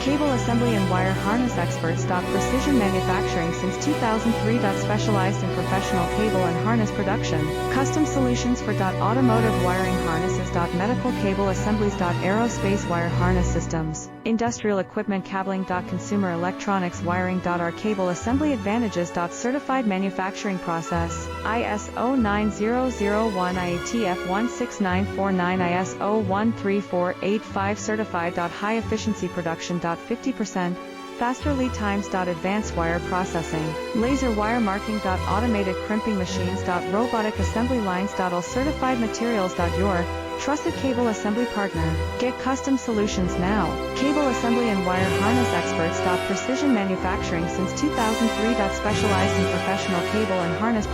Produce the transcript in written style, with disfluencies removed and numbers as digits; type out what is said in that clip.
Cable assembly and wire harness experts. Precision manufacturing since 2003. Specialized in professional cable and harness production. Custom solutions for automotive wiring harnesses. Medical cable assemblies. Aerospace wire harness systems. Industrial equipment cabling. Consumer electronics wiring. Our cable assembly advantages. Certified manufacturing process. ISO 9001 IATF 16949 ISO 13485 certified. High efficiency production. 50% faster lead times. Advanced wire processing, laser wire marking. Automated crimping machines. Robotic assembly lines. All certified materials. Your trusted cable assembly partner. Get custom solutions now. Cable assembly and wire harness experts. Precision manufacturing since 2003. Specialized in professional cable and harness